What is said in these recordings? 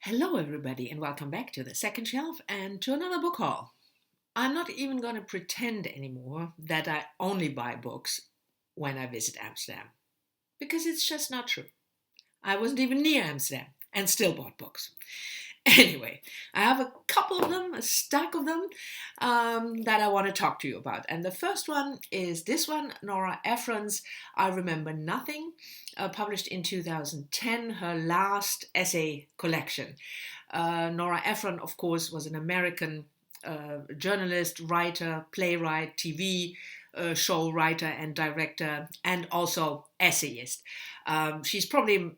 Hello, everybody, and welcome back to the second shelf and to another book haul. I'm not even going to pretend anymore that I only buy books when I visit Amsterdam, because it's just not true. I wasn't even near Amsterdam and still bought books. Anyway, I have a couple of them, a stack of them, that I want to talk to you about. And the first one is this one, Nora Ephron's I Remember Nothing, published in 2010, her last essay collection. Nora Ephron, of course, was an American journalist, writer, playwright, TV show writer and director, and also essayist. She's probably,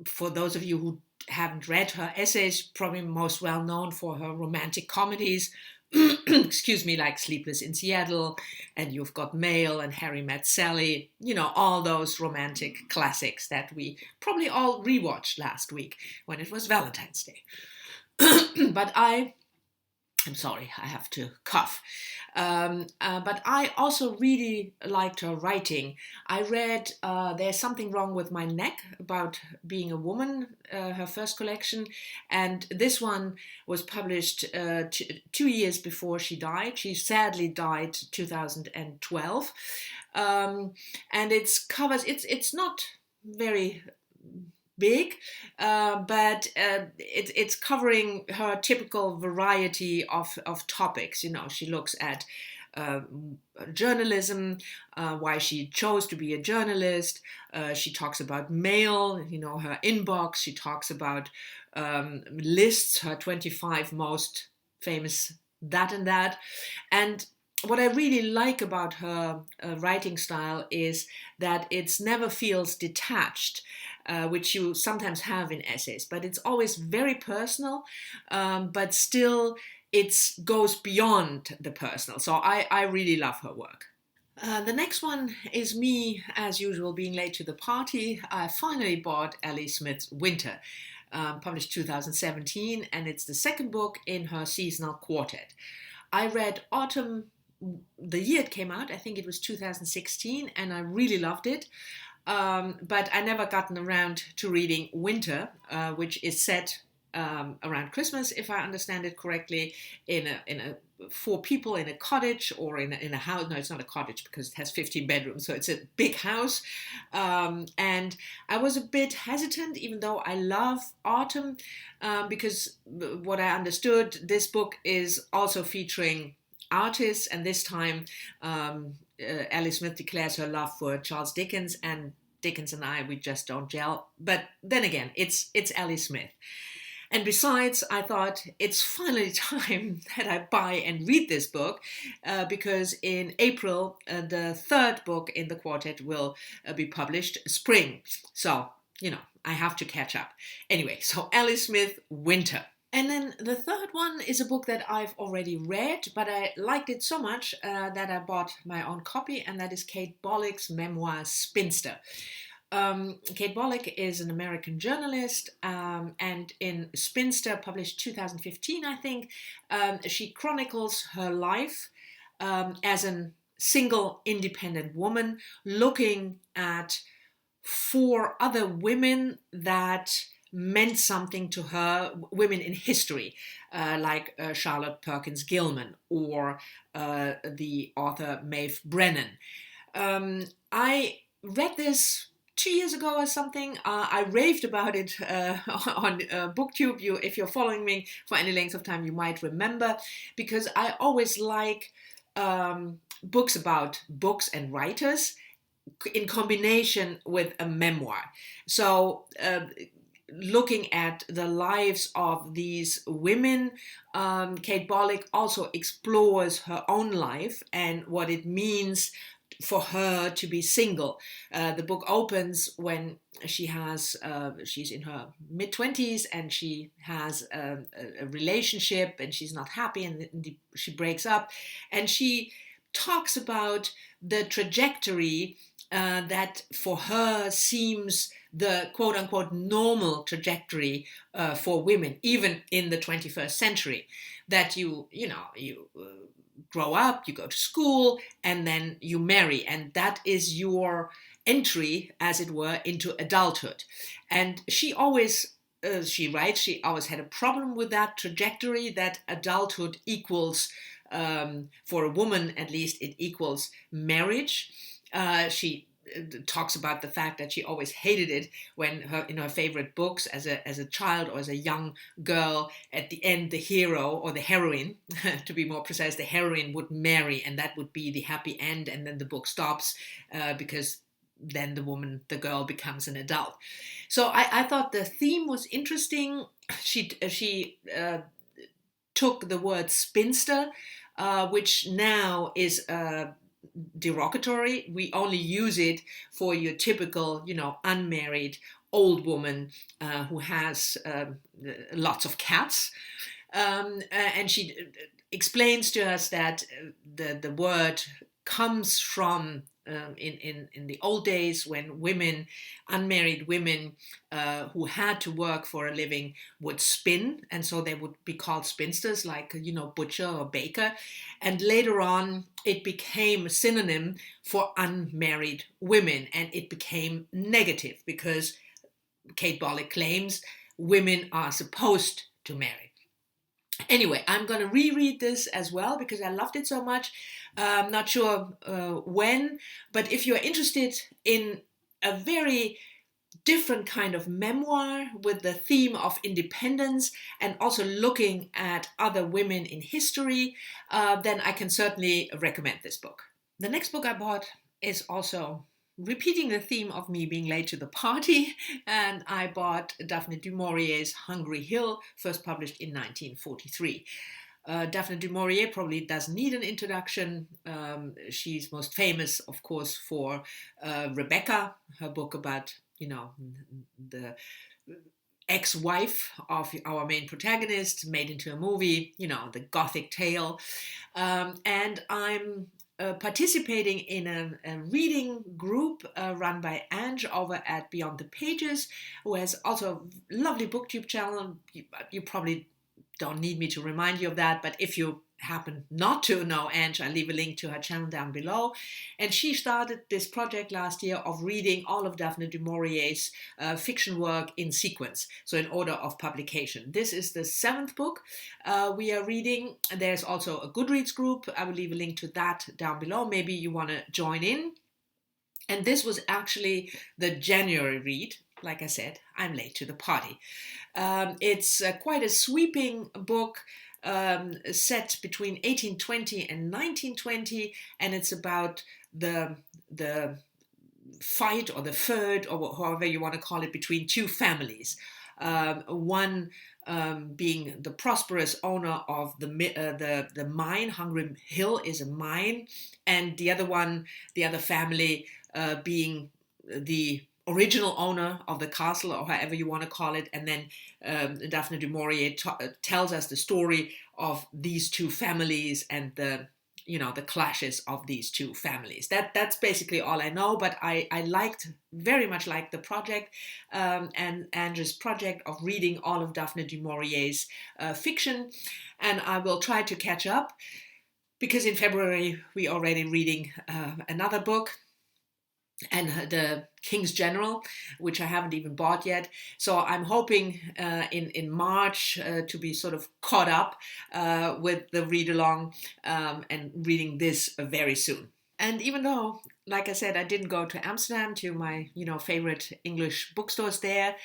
for those of you who haven't read her essays, probably most well known for her romantic comedies, excuse me, like Sleepless in Seattle, and You've Got Mail, and Harry Met Sally, all those romantic classics that we probably all rewatched last week when it was Valentine's Day. But I'm sorry, I have to cough. But I also really liked her writing. I read There's Something Wrong with My Neck, about being a woman, her first collection. And this one was published 2 years before she died. She sadly died 2012. And it's not very big, but it's covering her typical variety of topics. She looks at journalism, why she chose to be a journalist. She talks about mail, her inbox. She talks about lists, her 25 most famous that and that. And what I really like about her writing style is that it never feels detached, which you sometimes have in essays, but it's always very personal, but still it goes beyond the personal. So I really love her work. The next one is me, as usual, being late to the party. I finally bought Ellie Smith's Winter, published 2017, and it's the second book in her seasonal quartet. I read Autumn the year it came out. I think it was 2016, and I really loved it. But I never gotten around to reading Winter, which is set around Christmas, if I understand it correctly, in a 4 people in a cottage, or in a house. No, it's not a cottage because it has 15 bedrooms, so it's a big house. And I was a bit hesitant, even though I love Autumn, because what I understood, this book is also featuring artists, and this time Ellie Smith declares her love for Charles Dickens, and Dickens and we just don't gel. But then again, it's Ellie Smith. And besides, I thought it's finally time that I buy and read this book, because in April, the third book in the quartet will be published, Spring. So, I have to catch up. Anyway, so Ellie Smith, Winter. And then the third one is a book that I've already read, but I liked it so much that I bought my own copy, and that is Kate Bollock's memoir, Spinster. Kate Bollock is an American journalist, and in Spinster, published 2015, I think, she chronicles her life as a single independent woman, looking at 4 other women that meant something to her, women in history, like Charlotte Perkins Gilman, or the author Maeve Brennan. I read this 2 years ago or something. I raved about it on BookTube. If you're following me for any length of time, you might remember, because I always like books about books and writers in combination with a memoir. So looking at the lives of these women, Kate Bollock also explores her own life and what it means for her to be single. The book opens when she's in her mid-20s, and she has a relationship, and she's not happy, and she breaks up, and she talks about the trajectory that for her seems the quote-unquote normal trajectory for women, even in the 21st century, that you grow up, you go to school, and then you marry, and that is your entry, as it were, into adulthood. And she always she writes, she always had a problem with that trajectory that adulthood equals, for a woman at least, it equals marriage. She talks about the fact that she always hated it when in her favorite books as a child or as a young girl, at the end the hero or the heroine, to be more precise, the heroine would marry, and that would be the happy end, and then the book stops because then the girl becomes an adult. So I thought the theme was interesting. She took the word spinster, which now is derogatory. We only use it for your typical, unmarried old woman who has lots of cats. And she explains to us that the word comes from in the old days, when women, unmarried women who had to work for a living, would spin, and so they would be called spinsters, like butcher or baker. And later on, it became a synonym for unmarried women, and it became negative because Kate Bollick claims women are supposed to marry. Anyway, I'm going to reread this as well because I loved it so much. I'm not sure when, but if you're interested in a very different kind of memoir with the theme of independence and also looking at other women in history, then I can certainly recommend this book. The next book I bought is also repeating the theme of me being late to the party, and I bought Daphne du Maurier's Hungry Hill, first published in 1943. Daphne du Maurier probably doesn't need an introduction. She's most famous, of course, for Rebecca, her book about, the ex-wife of our main protagonist, made into a movie, the Gothic tale. And I'm participating in a reading group run by Ange over at Beyond the Pages, who has also a lovely booktube channel. You probably don't need me to remind you of that, but if you happen not to know Ange, I'll leave a link to her channel down below. And she started this project last year of reading all of Daphne du Maurier's fiction work in sequence, so in order of publication. This is the 7th book we are reading. There's also a Goodreads group. I will leave a link to that down below. Maybe you want to join in. And this was actually the January read. Like I said, I'm late to the party. It's quite a sweeping book, set between 1820 and 1920, and it's about the fight or the feud, or however you want to call it, between two families. One being the prosperous owner of the mine. Hungry Hill is a mine, and the other family being the original owner of the castle, or however you want to call it. And then Daphne du Maurier tells us the story of these two families and the clashes of these two families. That's basically all I know, but I very much liked the project and Andrew's project of reading all of Daphne du Maurier's fiction, and I will try to catch up because in February we're already reading another book, and the King's General, which I haven't even bought yet. So I'm hoping in March to be sort of caught up with the read-along and reading this very soon. And even though, like I said, I didn't go to Amsterdam to my favorite English bookstores there,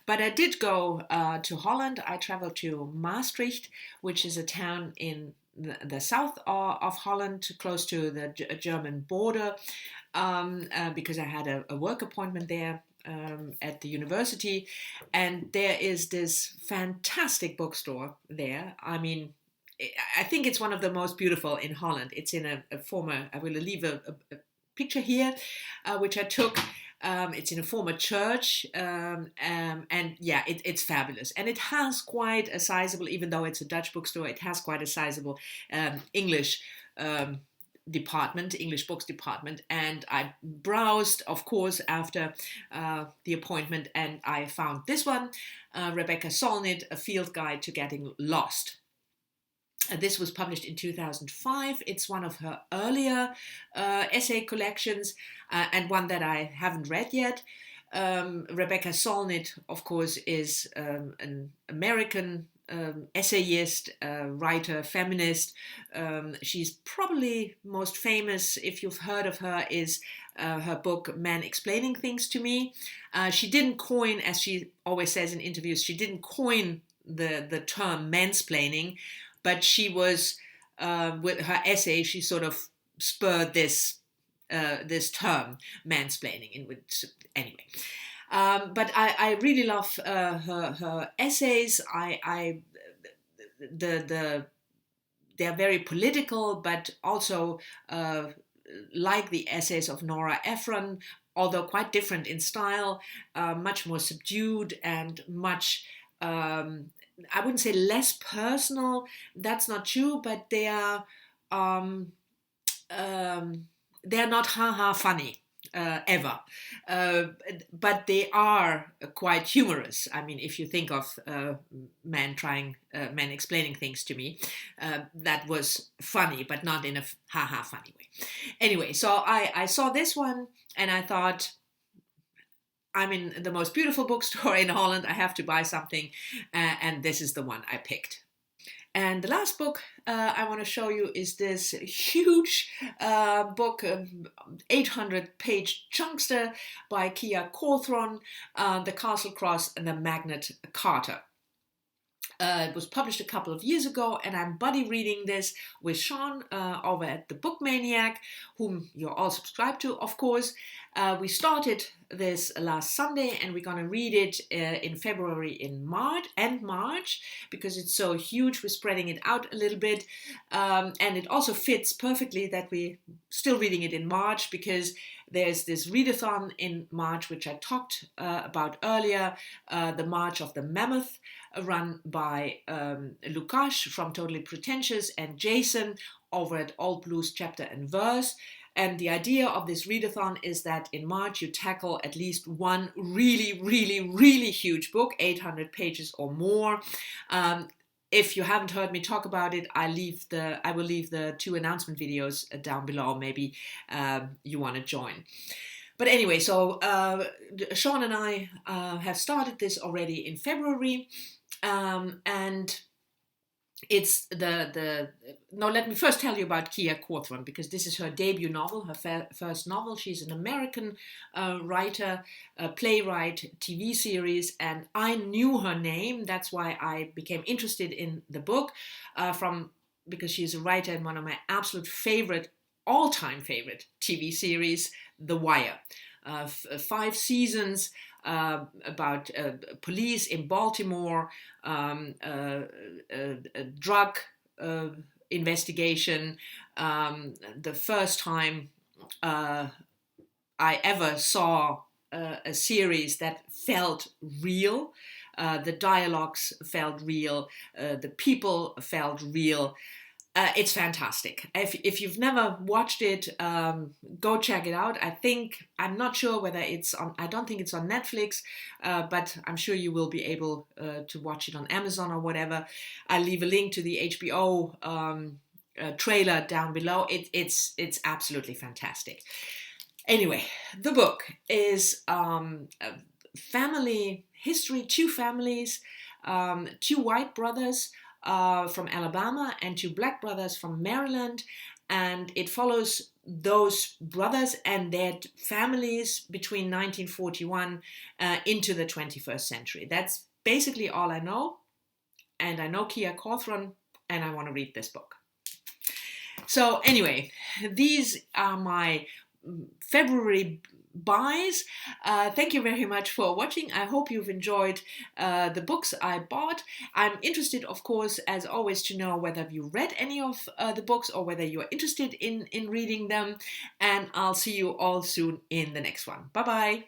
but I did go to Holland. I traveled to Maastricht, which is a town in the south of Holland, close to the German border, because I had a work appointment there at the university, and there is this fantastic bookstore there. I mean, I think it's one of the most beautiful in Holland. It's in a former, I will leave a picture here, which I took. It's in a former church, and yeah, it's fabulous. And it has quite a sizable, even though it's a Dutch bookstore, it has quite a sizable English department, English books department. And I browsed, of course, after the appointment, and I found this one, Rebecca Solnit, A Field Guide to Getting Lost. This was published in 2005. It's one of her earlier essay collections and one that I haven't read yet. Rebecca Solnit, of course, is an American essayist, writer, feminist. She's probably most famous, if you've heard of her, is her book "Man Explaining Things to Me." She didn't coin, as she always says in interviews, she didn't coin the term mansplaining, but she was with her essay, she sort of spurred this term mansplaining. In which, anyway. But I really love her essays. They're very political, but also like the essays of Nora Ephron, although quite different in style, much more subdued and much, I wouldn't say less personal. That's not true, but um, they're not ha-ha funny. Ever, but they are quite humorous. I mean, if you think of men explaining things to me, that was funny, but not in a ha-ha funny way. Anyway, so I saw this one and I thought, I'm in the most beautiful bookstore in Holland. I have to buy something, and this is the one I picked. And the last book I want to show you is this huge book, 800-page chunkster by Kia Cawthron, The Castle Cross and the Magnet Carter. It was published a couple of years ago, and I'm buddy reading this with Sean over at the Book Maniac, whom you're all subscribed to, of course. We started this last Sunday, and we're going to read it in February and March, because it's so huge. We're spreading it out a little bit, and it also fits perfectly that we're still reading it in March, because there's this read-a-thon in March, which I talked about earlier, the March of the Mammoth, run by Lukash from Totally Pretentious and Jason over at Old Blues Chapter and Verse. And the idea of this readathon is that in March you tackle at least one really, really, really huge book, 800 pages or more. If you haven't heard me talk about it, I will leave the 2 announcement videos down below. Maybe you want to join. But anyway, so Sean and I have started this already in February, and it's no, let me first tell you about Kia Cawthron, because this is her debut novel, her first novel. She's an American writer, playwright, TV series, and I knew her name. That's why I became interested in the book, because she's a writer in one of my absolute favorite, all-time favorite TV series, The Wire. 5 seasons about police in Baltimore, a drug investigation. The first time I ever saw a series that felt real. The dialogues felt real. The people felt real. It's fantastic. If you've never watched it, go check it out. I'm not sure whether it's on, I don't think it's on Netflix, but I'm sure you will be able to watch it on Amazon or whatever. I'll leave a link to the HBO trailer down below. It's absolutely fantastic. Anyway, the book is family history, 2 families, 2 white brothers from Alabama and 2 black brothers from Maryland, and it follows those brothers and their families between 1941 into the 21st century. That's basically all I know, and I know Kia Cawthron, and I want to read this book. So anyway, these are my February buys. Thank you very much for watching. I hope you've enjoyed the books I bought. I'm interested, of course, as always, to know whether you read any of the books or whether you're interested in reading them. And I'll see you all soon in the next one. Bye-bye.